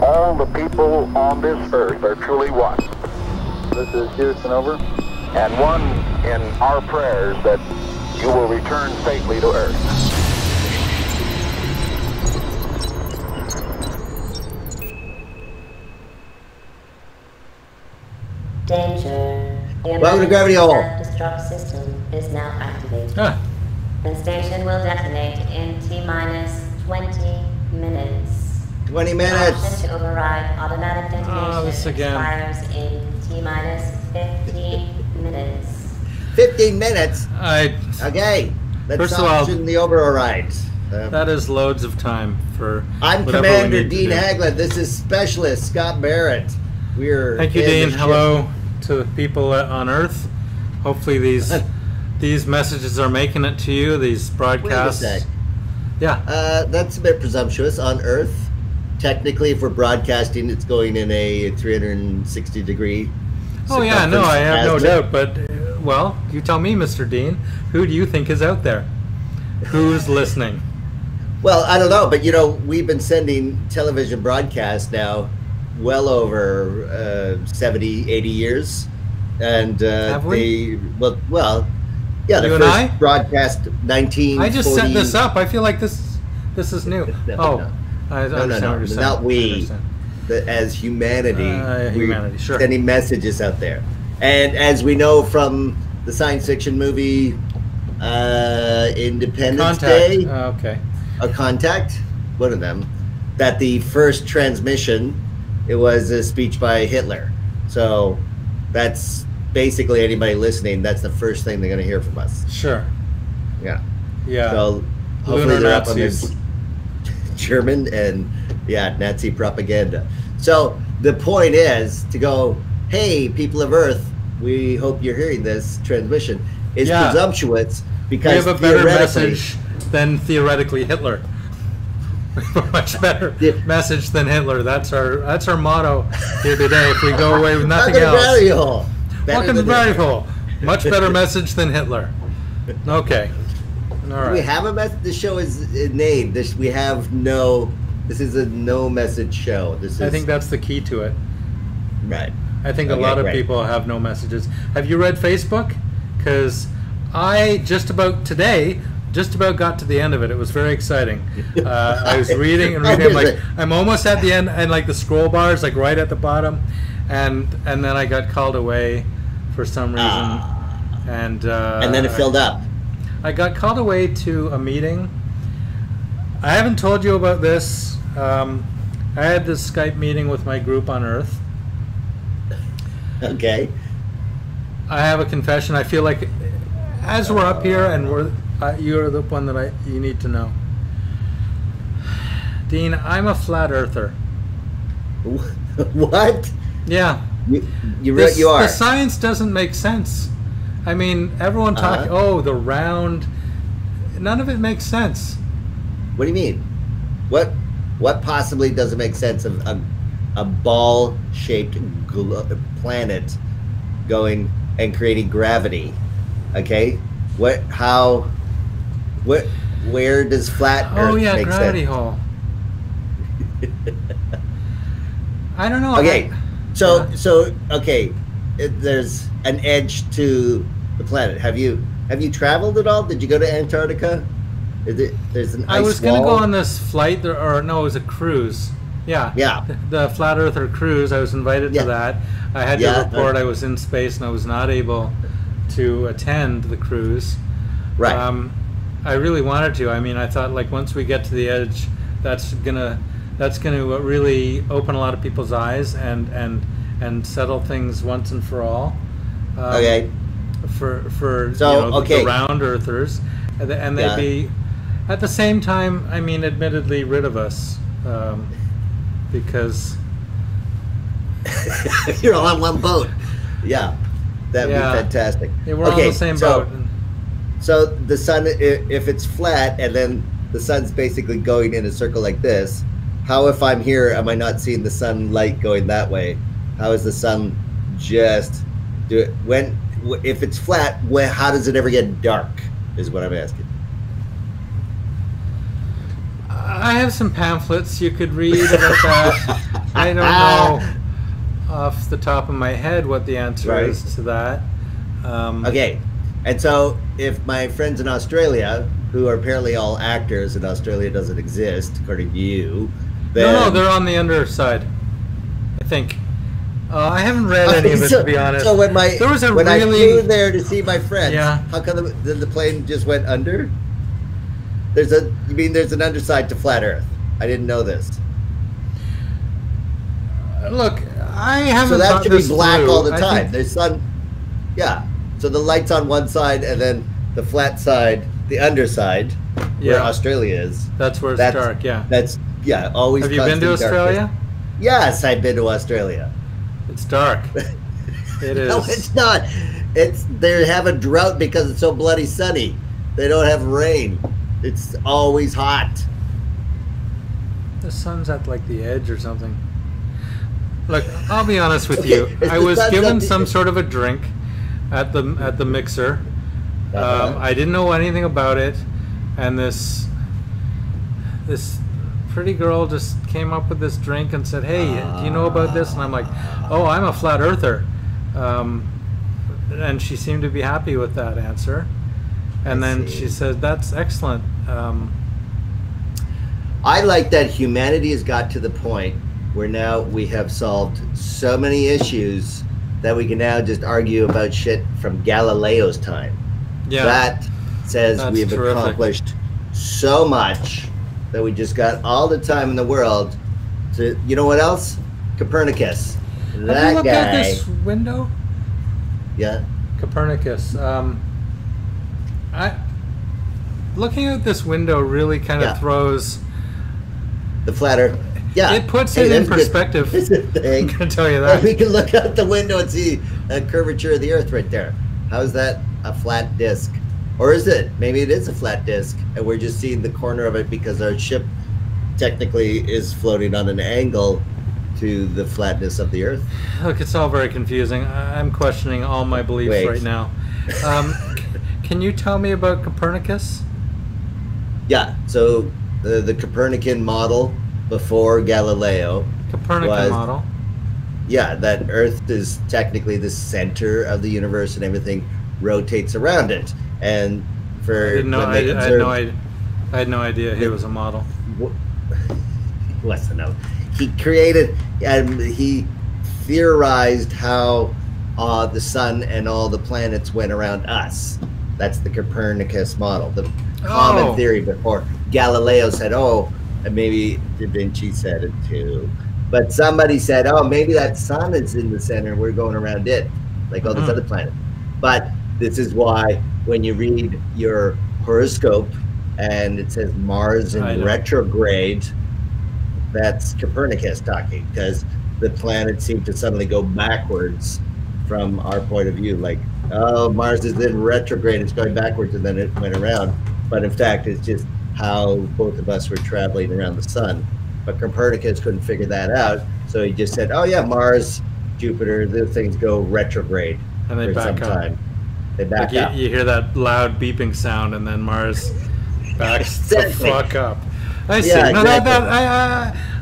all the people on this earth are truly one. This is Houston, over. And one in our prayers that you will return safely to earth. Danger. Welcome to Gravity Hall. Self-destruct system is now activated. The station will detonate in T-minus 20 minutes. 20 minutes. Option to override automatic detonation this again. expires in T-minus 15 minutes. 15 minutes? I Okay. Let's First of all, option the overrides. that is loads of time for I'm whatever we Commander need to Dean do. Haglund. This is Specialist Scott Barrett. We're Thank you, in the Dean. ship. Hello to the people on Earth. Hopefully these messages are making it to you. These broadcasts. Wait a sec. Yeah. That's a bit presumptuous. On Earth, technically, if we're broadcasting, it's going in a 360-degree. Oh yeah, no, I have no doubt. But well, you tell me, Mr. Dean. Who do you think is out there? Who's listening? Well, I don't know, but you know, we've been sending television broadcasts now well over 70, 80 years. And Have we? well, yeah, the You and I? first broadcast 1940. I just set this up. I feel like this is new. No. I understand what you're saying. Not I we. understand. As humanity, humanity, we're sure. sending messages out there. And as we know from the science fiction movie Independence Contact. Day, Okay. a Contact, one of them, that the first transmission, it was a speech by Hitler. So that's basically anybody listening, that's the first thing they're going to hear from us. Sure. Yeah. Yeah. So hopefully Lunar they're up on Nazis. this German and Nazi propaganda. So the point is to go, hey, people of Earth, we hope you're hearing this transmission. Is Yeah. presumptuous because We have a better theoretically- message than theoretically Hitler. We have a much better Yeah. message than Hitler. That's our motto here today. If we go away with nothing Welcome to else. Gravity Hall. Better Welcome to than Gravity Hitler. Hole. Much better message than Hitler. Okay. All Do right. we have a message? The show is named. This is a no message show. This is I think that's the key to it. right. I think Okay, a lot of great. people have no messages. Have you read Facebook? Because I just about got to the end of it. It was very exciting. I was reading and reading. I'm almost at the end, and like the scroll bar is like right at the bottom, and then I got called away for some reason, and then it filled up. I got called away to a meeting. I haven't told you about this. I had this Skype meeting with my group on Earth. Okay. I have a confession. I feel like as we're up here and you're the one that you need to know. Dean, I'm a flat earther. What? Yeah. You are. The science doesn't make sense. I mean, everyone talks, the round. None of it makes sense. What do you mean? What possibly doesn't make sense of a ball-shaped planet going and creating gravity? Okay, where does flat Earth make Gravity sense? Hole. I don't know. Okay, there's an edge to the planet. Have you traveled at all? Did you go to Antarctica? There's an ice I was going to go wall? on this flight, it was a cruise. Yeah. Yeah. The Flat Earther cruise. I was invited to that. I had to report I was in space and I was not able to attend the cruise. Right. I really wanted to. I mean, I thought like once we get to the edge, that's gonna really open a lot of people's eyes and settle things once and for all. Okay. For So, the round earthers, and they'd be at the same time. I mean, admittedly, rid of us because you're all on one boat. Yeah, that'd be fantastic. Yeah, we're on the same boat. So the sun, if it's flat and then the sun's basically going in a circle like this, how if I'm here, am I not seeing the sunlight going that way? How is the sun just do it if it's flat? How does it ever get dark? Is what I'm asking. I have some pamphlets you could read about that. I don't know off the top of my head what the answer Right. is to that. Okay, and so if my friends in Australia, who are apparently all actors, and Australia doesn't exist according to you, then No, they're on the underside, I think. I haven't read any of it, so, to be honest. So when there was a when I really flew there to see my friends, Yeah. how come the plane just went under? You mean there's an underside to flat Earth? I didn't know this. look. I haven't. So that thought should be this black through. all the I time. think- There's sun. Yeah. So the light's on one side, and then the flat side, the underside, where Yeah. Australia is. That's where it's That's dark. Yeah. That's always. Have you been to constant darkness. Australia? Yes, I've been to Australia. It's dark. It is. No, it's not. They have a drought because it's so bloody sunny. They don't have rain. It's always hot. The sun's at like the edge or something. Look, I'll be honest with you. If I the was sun's given at the- some sort of a drink at the mixer. Uh-huh. I didn't know anything about it, and this pretty girl just came up with this drink and said, "Hey, do you know about this?" And I'm like, "Oh, I'm a flat earther," and she seemed to be happy with that answer. And I then see. she said, "That's excellent." I like that humanity has got to the point where now we have solved so many issues that we can now just argue about shit from Galileo's time. Yeah, That says That's we have terrific. accomplished so much that we just got all the time in the world to, you know what else? Copernicus. have you That looked guy. at this window? Yeah. Copernicus. Looking at this window really kind of Yeah. throws. The flat Earth. Yeah. It puts Hey, it in that's good. perspective. That's the I'm thing. gonna tell you And we that. can look out the window and see a curvature of the Earth right there. How is that a flat disc? Or is it? Maybe it is a flat disc, and we're just seeing the corner of it because our ship technically is floating on an angle to the flatness of the Earth. Look, it's all very confusing. I'm questioning all my beliefs Wait. right now. Can you tell me about Copernicus? Yeah. So the Copernican model before Galileo. Copernican Was- model. Yeah, that Earth is technically the center of the universe, and everything rotates around it. And for I didn't know. when I they had observed- no idea he was a model. Less than no. He created and he theorized how the sun and all the planets went around us. That's the Copernicus model, the common Oh. theory before Galileo said, "Oh," and maybe Da Vinci said it too. But somebody said, "Oh, maybe that sun is in the center and we're going around it, like all these Mhm. other planets." But this is why when you read your horoscope and it says Mars I in know. retrograde, that's Copernicus talking, because the planets seem to suddenly go backwards from our point of view. Like, oh, Mars is in retrograde, it's going backwards, and then it went around. But in fact, it's just how both of us were traveling around the sun. But Copernicus couldn't figure that out, so he just said, "Oh yeah, Mars, Jupiter, those things go retrograde And they for back some up. time." They back Like you, up. you hear that loud beeping sound, and then Mars backs the Exactly. fuck up. I see. Yeah, No, exactly.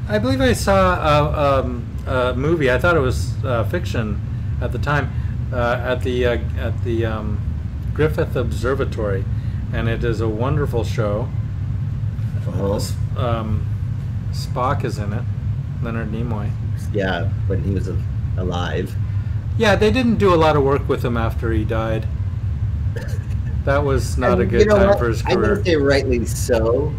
I believe I saw a movie. I thought it was fiction at the time at the Griffith Observatory, and it is a wonderful show. Uh-huh. Spock is in it. Leonard Nimoy. Yeah, when he was alive. Yeah, they didn't do a lot of work with him after he died. That was not a And good you know time what? for his I'm career. gonna say rightly so.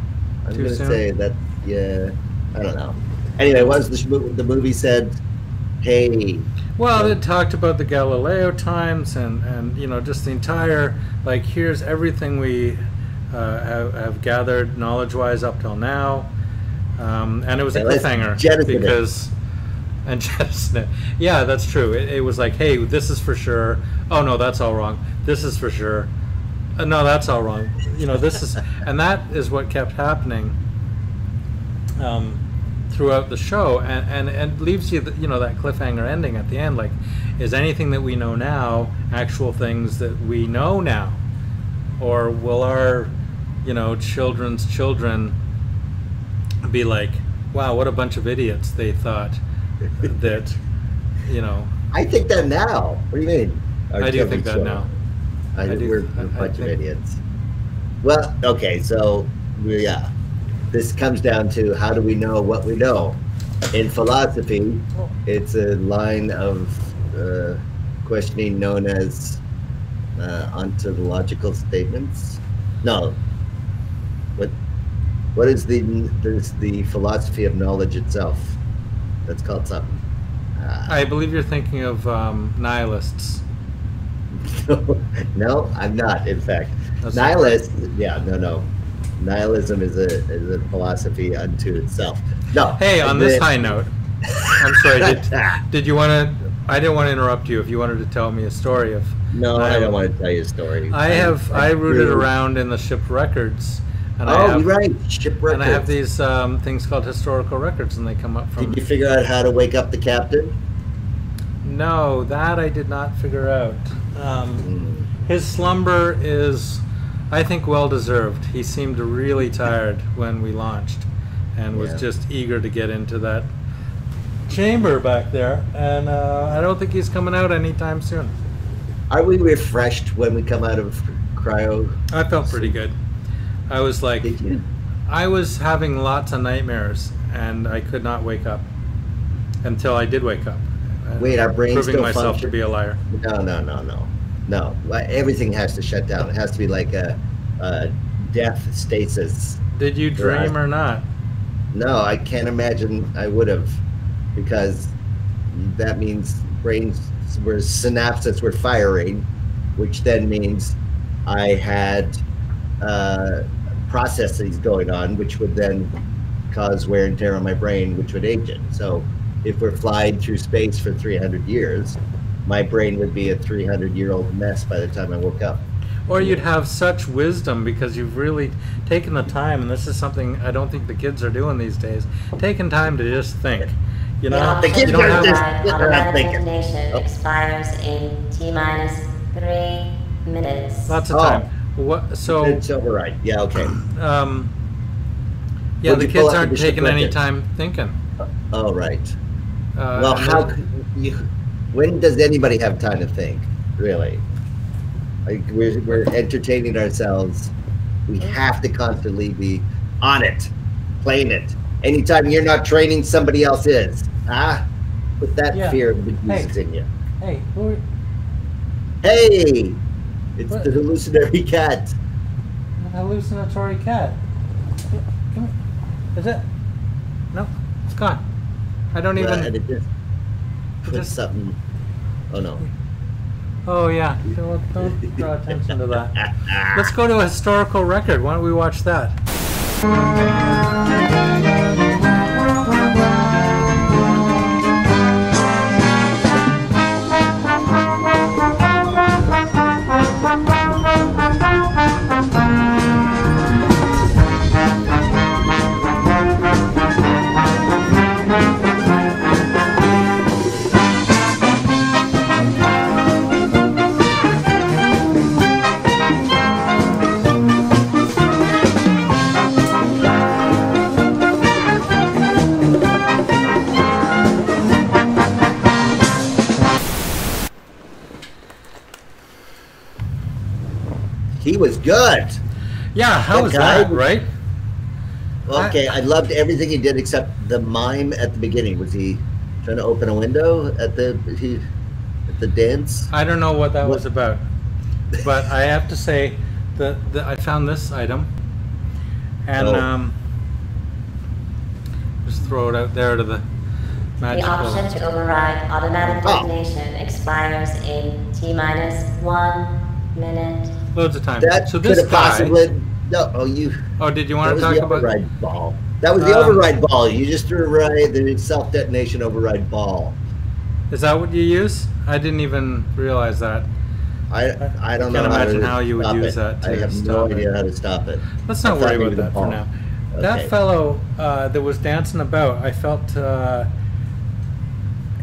I'm Too gonna soon? say that, yeah, I don't know. Anyway, once the movie said, "Hey, Well, it talked about the Galileo times and you know, just the entire, like, here's everything we have gathered knowledge-wise up till now, and it was a Yeah, let's cliffhanger jettison it. because and jettison it. Yeah, that's true. It was like, hey, this is for sure. Oh no, that's all wrong. This is for sure. No, that's all wrong. You know, this is, and that is what kept happening throughout the show, and leaves you, you know, that cliffhanger ending at the end. Like, is anything that we know now actual things that we know now, or will our, you know, children's children be like, wow, what a bunch of idiots, they thought that, you know. I think that now. What do you mean? I do think that now. We're a bunch of idiots. Well, okay, so yeah, this comes down to how do we know what we know? In philosophy, it's a line of questioning known as ontological statements. No. What is the philosophy of knowledge itself? That's called something. I believe you're thinking of nihilists. No, I'm not. In fact, That's nihilist. Yeah, no. Nihilism is a philosophy unto itself. No. Hey, on this high note, I'm sorry. Did you want to? I didn't want to interrupt you. If you wanted to tell me a story of. No, I don't want to tell you a story. I rooted around in the ship records. And right, ship records. And I have these things called historical records, and they come up from. Did you figure out how to wake up the captain? No, that I did not figure out. His slumber is, I think, well deserved. He seemed really tired when we launched, and was just eager to get into that chamber back there. And I don't think he's coming out anytime soon. Are we refreshed when we come out of cryo? I felt pretty good. I was like, Did you? I was having lots of nightmares, and I could not wake up until I did wake up. Wait, our brains proving still myself function? to be a liar. No. Everything has to shut down. It has to be like a death stasis. Did you dream or not? No, I can't imagine I would have, because that means brains were synapses were firing, which then means I had processes going on, which would then cause wear and tear on my brain, which would age it. So if we're flying through space for 300 years, my brain would be a 300-year-old mess by the time I woke up. Or you'd have such wisdom because you've really taken the time, and this is something I don't think the kids are doing these days, taking time to just think. You know, The kids you don't are have just automatic thinking. detonation expires in T-minus 3 minutes. lots of time. What? So It's override. Yeah, okay. yeah, What'd the you pull kids out aren't the ship taking any record? time thinking. Oh, right. and Well, how could you, when does anybody have time to think, really? Like, we're entertaining ourselves. We have to constantly be on it, playing it. Anytime you're not training, somebody else is. Put that Yeah. fear of Jesus in you. Hey, who are, Hey, it's What? the hallucinatory cat. the hallucinatory cat? Come here. Is it? No, it's gone. I don't And even. it just put Just- something. Oh no. Oh yeah, don't draw attention to that. Let's go to a historical record. Why don't we watch that? He was good. Yeah, how That was guy that, was- right? Okay, I loved everything he did except the mime at the beginning. Was he trying to open a window at the dance? I don't know what that What- was about, but I have to say that I found this item, and Oh. just throw it out there to the The magical. option to override automatic Oh. detonation expires in T-minus 1 minute. Loads of time. That So could this have guy. possibly. No, oh, you. Oh, did you That want to was talk the about? override ball. That was the override ball. You just threw the self-detonation override ball. Is that what you use? I didn't even realize that. I don't know Can't imagine to how you would stop use it. that to I have no stop it. idea how to stop it. Let's I not thought worry maybe about the that for ball. now. Okay. That fellow that was dancing about, I felt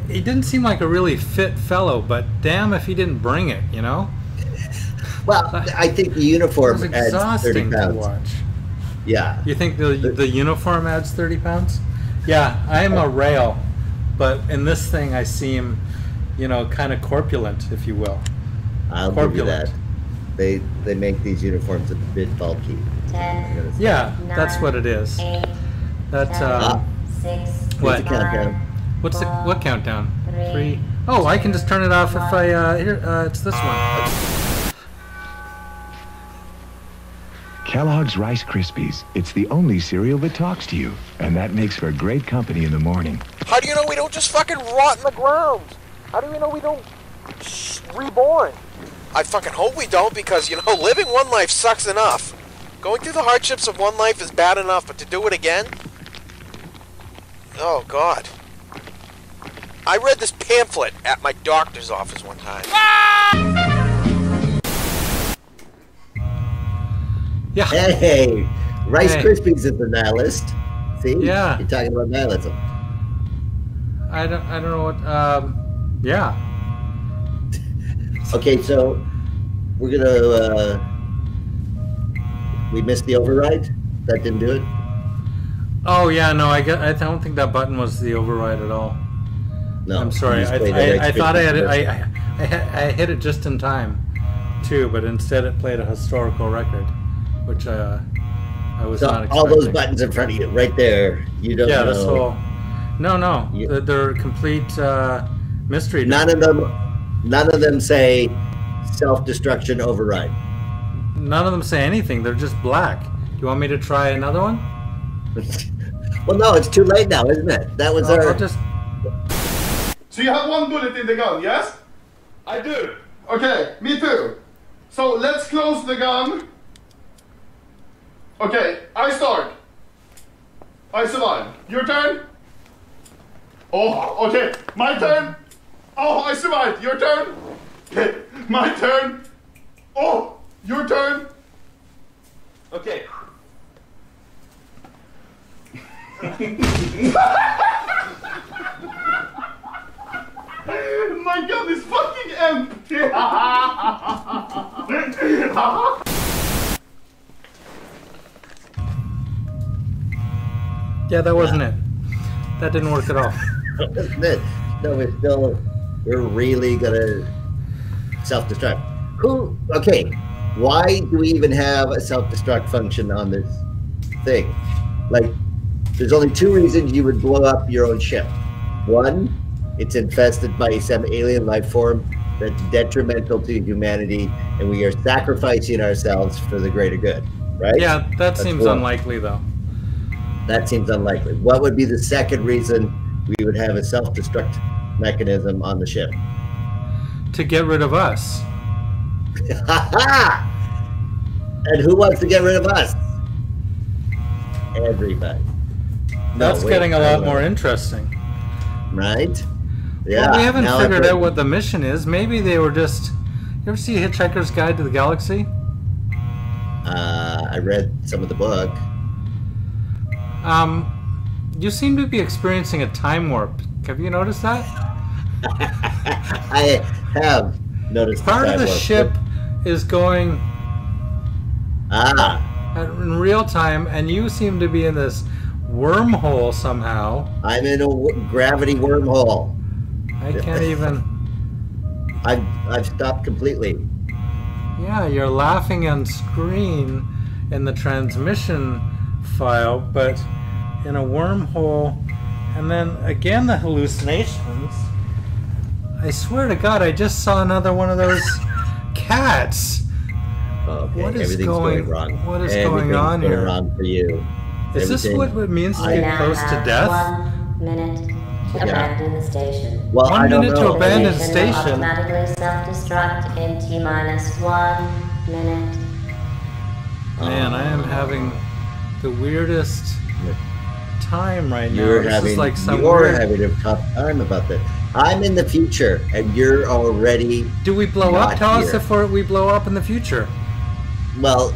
he didn't seem like a really fit fellow, but damn if he didn't bring it, you know? Well, I think the It uniform was adds 30 exhausting to pounds. watch. Yeah. You think the uniform adds 30 pounds? Yeah, I am a rail, but in this thing I seem, you know, kind of corpulent, if you will. I'll give you that. They make these uniforms a bit bulky. 10. Yeah, 9, that's what it is. 8, That's 6. what? Countdown. What's the what countdown? 3. 3. Oh, I can just turn it off if I here. It's this one. Kellogg's Rice Krispies. It's the only cereal that talks to you, and that makes for great company in the morning. How do you know we don't just fucking rot in the ground? How do we know we don't reborn? I fucking hope we don't, because, you know, living one life sucks enough. Going through the hardships of one life is bad enough, but to do it again? Oh, God. I read this pamphlet at my doctor's office one time. Yeah. Hey, Rice Hey. Krispies is the nihilist. See? Yeah. You're talking about nihilism. I don't know what. Yeah. Okay, so we're gonna. We missed the override. That didn't do it. Oh yeah, no, I don't think that button was the override at all. No, I'm sorry. you just I played the Rice thought I had it. Krispies I hit it just in time, too, but instead it played a historical record, which I was So not expecting. all those buttons in front of you, right there. You don't Yeah, know. this whole. No, You- they're complete mystery. None of them say self-destruction override. None of them say anything. They're just black. Do you want me to try another one? Well, no, it's too late now, isn't it? That was our. I'll just. So you have one bullet in the gun, yes? I do. Okay, me too. So let's close the gun. Okay, I start. I survive. Your turn. Oh, okay. My turn. Oh, I survived. Your turn. Okay, my turn. Oh, your turn. Okay. My gun is fucking empty. Yeah, that wasn't it. That didn't work at all. Isn't it? No, we're really gonna self-destruct. Who? Okay, why do we even have a self-destruct function on this thing? Like, there's only two reasons you would blow up your own ship. One, it's infested by some alien life form that's detrimental to humanity, and we are sacrificing ourselves for the greater good, right? Yeah, that That's seems one. unlikely, though. That seems unlikely. What would be the second reason we would have a self-destruct mechanism on the ship? To get rid of us. Ha ha! And who wants to get rid of us? Everybody. No, That's wait, getting a I lot don't more know. interesting. Right? Yeah. Well, we haven't now figured I've out what the mission is. Maybe they were just. You ever see Hitchhiker's Guide to the Galaxy? I read some of the book. You seem to be experiencing a time warp. Have you noticed that? I have noticed Part of the time warp, ship is going but- in real time, and you seem to be in this wormhole somehow. I'm in a gravity wormhole. I can't even. I've stopped completely. Yeah, you're laughing on screen in the transmission file, but in a wormhole, and then again the hallucinations. I swear to God, I just saw another one of those cats. Okay, What is everything's going- wrong. what is going Everything's on going here? wrong for you. Is this Everything- what it means to I- get close to Now death? have 1 minute to abandon the station. Well, 1 I don't minute to know. abandon Station will station. automatically self-destruct in T-minus 1 minute. Man, I am having the weirdest time right now. You're This having is like some you're weird. having a tough time about this. I'm in the future, and you're already. Do we blow not up? Tell us here. if we blow up in the future. Well,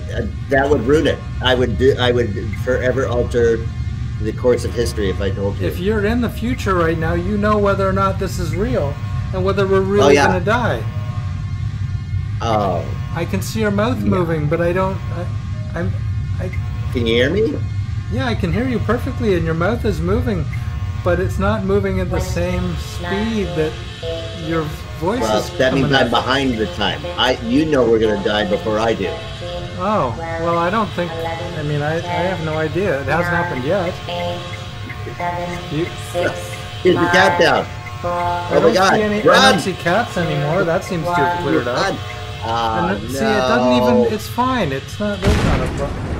that would ruin it. I would forever alter the course of history if I told you. If you're in the future right now, you know whether or not this is real and whether we're really yeah. going to die. Oh, I can see your mouth moving, but I don't. can you hear me? Yeah, I can hear you perfectly, and your mouth is moving. but it's not moving at the same speed that your voice Well, is that means coming I'm at. behind the time. You know we're gonna die before I do. Oh, well, I don't think. I mean, I have no idea. It hasn't happened yet. 8, 7, You, 6, Here's the 5, countdown. 4, I Oh my don't God! see any. I Run! don't see cats anymore. That seems to have cleared up. Run! Ah, And see, it doesn't no. even. It's fine. It's not. There's not a problem.